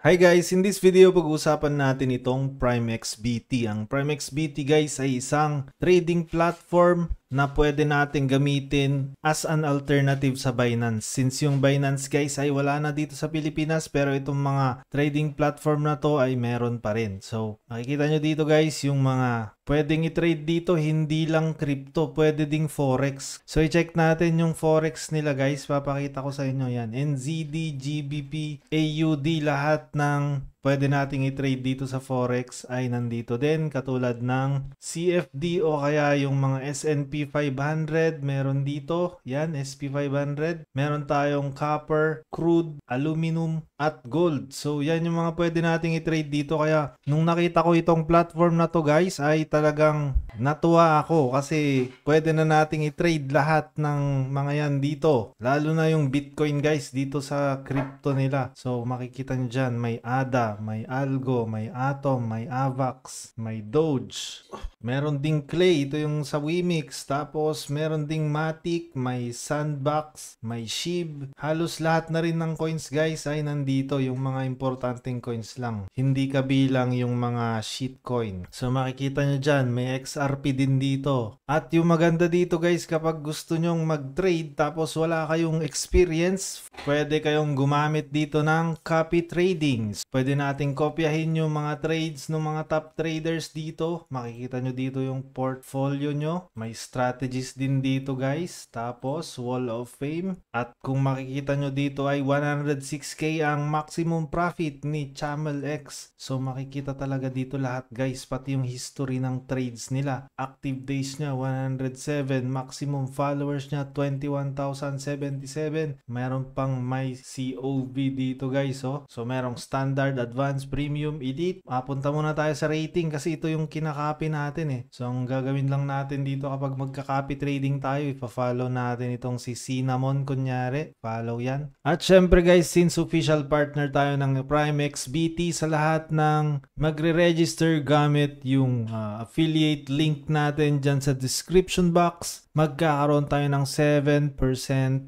Hi guys, in this video pag-uusapan natin itong PrimeXBT. Ang PrimeXBT guys ay isang trading platform na pwede natin gamitin as an alternative sa Binance. Since yung Binance guys ay wala na dito sa Pilipinas, pero itong mga trading platform na to ay meron pa rin. So makikita nyo dito guys yung mga pwedeng i-trade dito, hindi lang crypto, pwede ding forex. So i-check natin yung forex nila guys, papakita ko sa inyo yan. NZD, GBP, AUD, lahat ng pwede nating i-trade dito sa forex ay nandito din, katulad ng CFD o kaya yung mga S&P 500, meron dito, yan, SP 500. Meron tayong copper, crude, aluminum, at gold. So yan yung mga pwede nating i-trade dito. Kaya nung nakita ko itong platform na to guys, ay talagang natuwa ako kasi pwede na nating i-trade lahat ng mga yan dito. Lalo na yung Bitcoin guys dito sa crypto nila. So makikita nyo dyan, may ADA, may Algo, may Atom, may AVAX, may Doge. Meron ding Clay, ito yung sa Wimix. Tapos meron ding Matic, may Sandbox, may SHIB. Halos lahat na rin ng coins guys ay nandito, yung mga importanteng coins lang. Hindi kabilang yung mga shitcoin. So makikita nyo dyan, may XRP din dito. At yung maganda dito guys, kapag gusto nyong mag-trade tapos wala kayong experience, pwede kayong gumamit dito ng copy trading. Pwede nating kopyahin yung mga trades ng mga top traders dito. Makikita nyo dito yung portfolio nyo. May strategies din dito guys. Tapos Wall of Fame. At kung makikita nyo dito ay 106k ang maximum profit ni ChamelX. So makikita talaga dito lahat guys. Pati yung history ng trades nila. Active days nya 107. Maximum followers nya 21,077. Meron pang may COV dito guys. Oh. So merong standard, advanced, premium, elite. Punta muna tayo sa rating kasi ito yung kinakopy natin eh. So ang gagawin lang natin dito kapag magka-copy trading tayo, ipa-follow natin itong si Cinnamon kunyari. Follow yan. At syempre guys, since official partner tayo ng PrimeXBT, sa lahat ng magre-register gamit yung affiliate link natin dyan sa description box, magkakaroon tayo ng 7%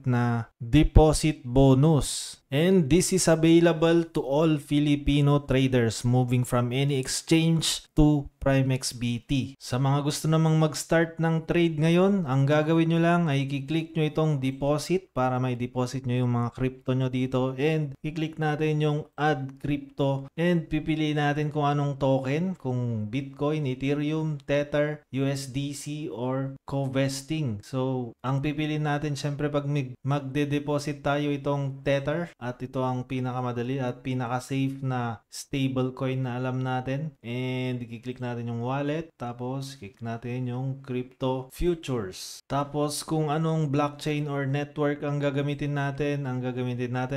na deposit bonus. And this is available to all Filipino traders moving from any exchange to PrimeXBT. Sa mga gusto namang mag-start ng trade ngayon, ang gagawin nyo lang ay i-click nyo itong deposit para may deposit nyo yung mga crypto nyo dito, and i-click natin yung add crypto and pipili natin kung anong token, kung Bitcoin, Ethereum, Tether, USDC, or co-vesting. So ang pipili natin syempre pag magde-deposit tayo itong Tether, at ito ang pinakamadali at pinaka-safe na stablecoin na alam natin. And i-click natin yung wallet, tapos click natin yung crypto futures. Tapos kung anong blockchain or network ang gagamitin natin,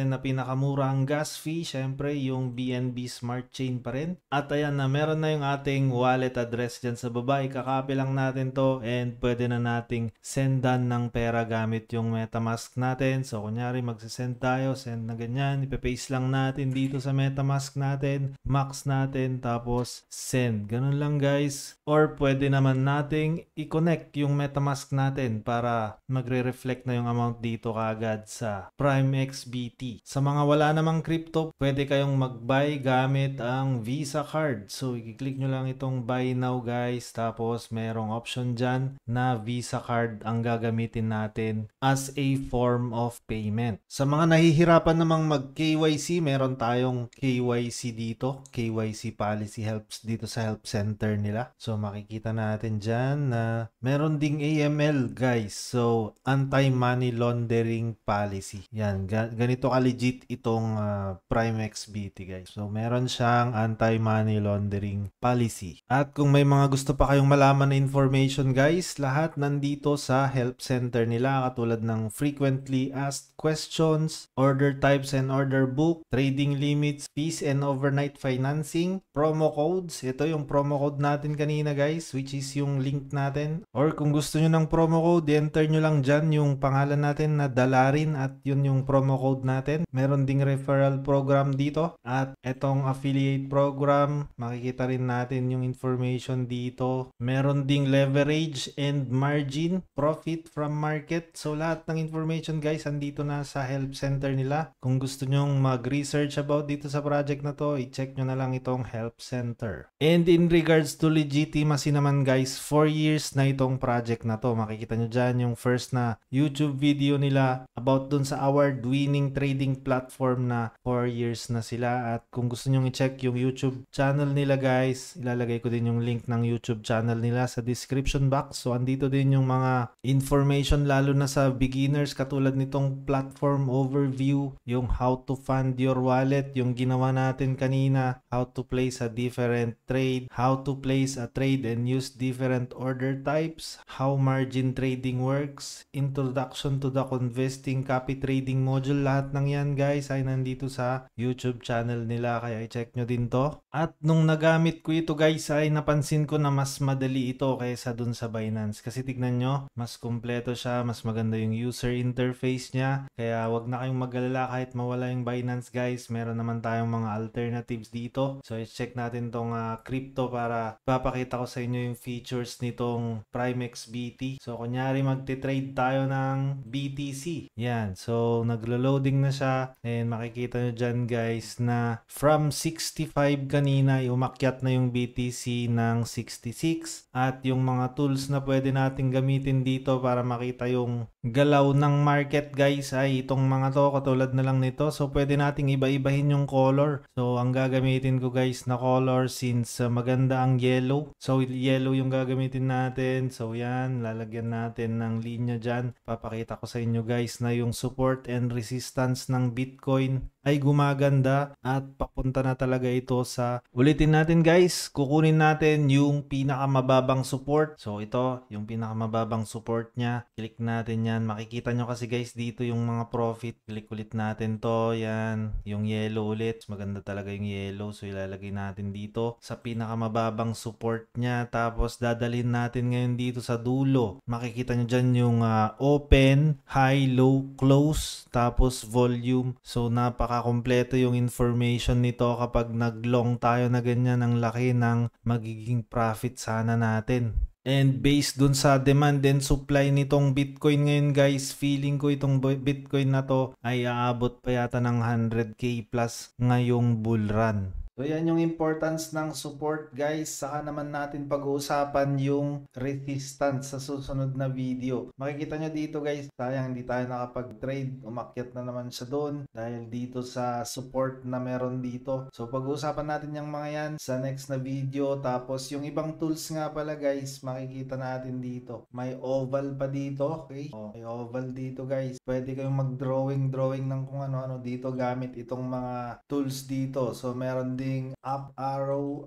na pinakamura ang gas fee, syempre yung BNB Smart Chain pa rin. At ayan na, meron na yung ating wallet address dyan sa baba. Ikakopy lang natin to and pwede na nating sendan ng pera gamit yung MetaMask natin. So kunyari magsisend tayo, send na ganyan, ipe-paste lang natin dito sa MetaMask natin, max natin, tapos send. Ganun lang guys. Or pwede naman nating i-connect yung MetaMask natin para magre-reflect na yung amount dito kaagad sa PrimeXBT. Sa mga wala namang crypto, pwede kayong mag-buy gamit ang Visa card. So i-click nyo lang itong buy now guys, tapos merong option dyan na Visa card ang gagamitin natin as a form of payment. Sa mga nahihirapan namang mag-KYC, meron tayong KYC dito. KYC policy helps dito sa help center nila. So makikita natin dyan na meron ding AML guys. So anti-money laundering policy. Yan, ganito ka-legit itong PrimeXBT guys. So meron siyang anti-money laundering policy. At kung may mga gusto pa kayong malaman na information guys, lahat nandito sa help center nila, katulad ng frequently asked questions, order types and order book, trading limits, fees and overnight financing, promo codes. Ito yung promo code natin kanina guys, which is yung link natin. Or kung gusto nyo ng promo code, enter nyo lang dyan yung pangalan natin na Dalarin at yun yung promo code natin. Meron ding referral program dito at etong affiliate program, makikita rin natin yung information dito. Meron ding leverage and margin trading, profit from market. So lahat ng information guys andito na sa help center nila. Kung gusto nyong mag-research about dito sa project na to, i-check nyo na lang itong help center. And in regards to legitimacy naman guys, 4 years na itong project na to. Makikita nyo dyan yung first na YouTube video nila about dun sa award-winning trading platform na 4 years na sila. At kung gusto nyong i-check yung YouTube channel nila guys, ilalagay ko din yung link ng YouTube channel nila sa description box. So andito din yung mga information lalo na sa beginners katulad nitong platform overview, yung how to fund your wallet, yung ginawa natin kanina, how to place a different trade, how to place a trade and use different order types, how margin trading works, introduction to the investing copy trading module. Lahat ng yan guys ay nandito sa YouTube channel nila, kaya i-check nyo din to. At nung nagamit ko ito guys ay napansin ko na mas madali ito kaysa dun sa Binance, kasi tignan nyo, mas kumpleto siya, mas maganda yung user interface niya, kaya wag na kayong mag-alala kahit mawala yung Binance guys, meron naman tayong mga alternatives dito. So i-check natin tong crypto para papakita ko sa inyo yung features nitong Primex BT. So kunyari magte-trade tayo ng BTC, yan, so naglo-loading na siya and makikita nyo dyan guys na from 65 kanina umakyat na yung BTC ng 66. At yung mga tools na pwede natin gamitin dito para makita yung galaw ng market guys ay itong mga to, katulad na lang nito. So pwede nating iba-ibahin yung color. So ang gagamitin ko guys na color, since maganda ang yellow, so yellow yung gagamitin natin. So yan, lalagyan natin ng linya dyan. Papakita ko sa inyo guys na yung support and resistance ng Bitcoin ay gumaganda at papunta na talaga ito sa, ulitin natin guys, kukunin natin yung pinakamababang support. So ito yung pinakamababang support nya, click natin yan. Makikita nyo kasi guys dito yung mga profit, click ulit natin to, yan yung yellow ulit, maganda talaga yung yellow. So ilalagay natin dito sa pinakamababang support nya, tapos dadalhin natin ngayon dito sa dulo. Makikita nyo dyan yung open, high, low, close, tapos volume. So napaka-kompleto yung information nito kapag nag-long tayo na ganyan, ang laki ng magiging profit sana natin. And based dun sa demand and supply nitong Bitcoin ngayon guys, feeling ko itong Bitcoin na to ay aabot pa yata ng 100k plus ngayong bull run. So yan yung importance ng support guys. Saka naman natin pag-uusapan yung resistance sa susunod na video. Makikita nyo dito guys, sayang hindi tayo nakapag-trade. Umakyat na naman siya doon dahil dito sa support na meron dito. So pag-uusapan natin yung mga yan sa next na video. Tapos yung ibang tools nga pala guys, makikita natin dito. May oval pa dito, okay? Oh, may oval dito guys. Pwede kayong mag-drawing ng kung ano-ano dito gamit itong mga tools dito. So meron din up arrow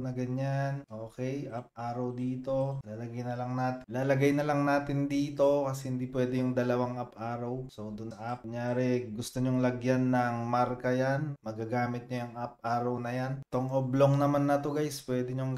na ganyan. Okay, up arrow dito. Lalagay na lang natin dito kasi hindi pwede yung dalawang up arrow. So dun up, kunyari gusto nyong lagyan ng marka yan, magagamit nyo yung up arrow na yan. Itong oblong naman na to guys, pwede nyong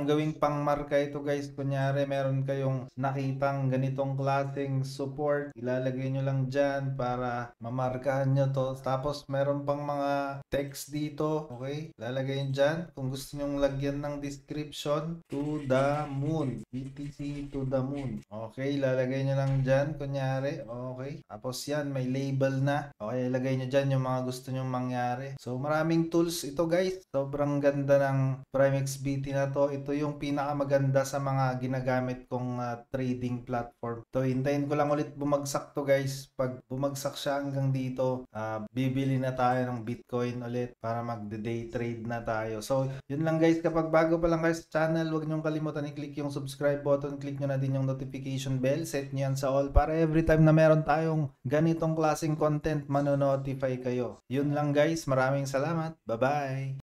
gawing pang marka ito guys. Kunyari meron kayong nakitang ganitong klaseng support, ilalagay nyo lang dyan para mamarkahan nyo to. Tapos meron pang mga text dito. Okay, lalagay nyo dyan. Kung gusto nyong lagyan ng description, to the moon, BTC to the moon. Okay, lalagay nyo lang dyan, kunyari. Okay, tapos yan, may label na. Okay, ilagay nyo dyan yung mga gusto nyong mangyari. So maraming tools ito guys. Sobrang ganda ng Primex BT na to. Ito yung pinakamaganda sa mga ginagamit kong trading platform. So hintayin ko lang ulit bumagsak to guys. Pag bumagsak siya hanggang dito, bibili na tayo ng Bitcoin ulit para mag-day trade na tayo. So, yun lang guys. Kapag bago pa lang kayo sa channel, huwag niyong kalimutan i-click yung subscribe button. Click nyo na din yung notification bell. Set nyo yan sa all para every time na meron tayong ganitong klaseng content, mano-notify kayo. Yun lang guys. Maraming salamat. Bye-bye!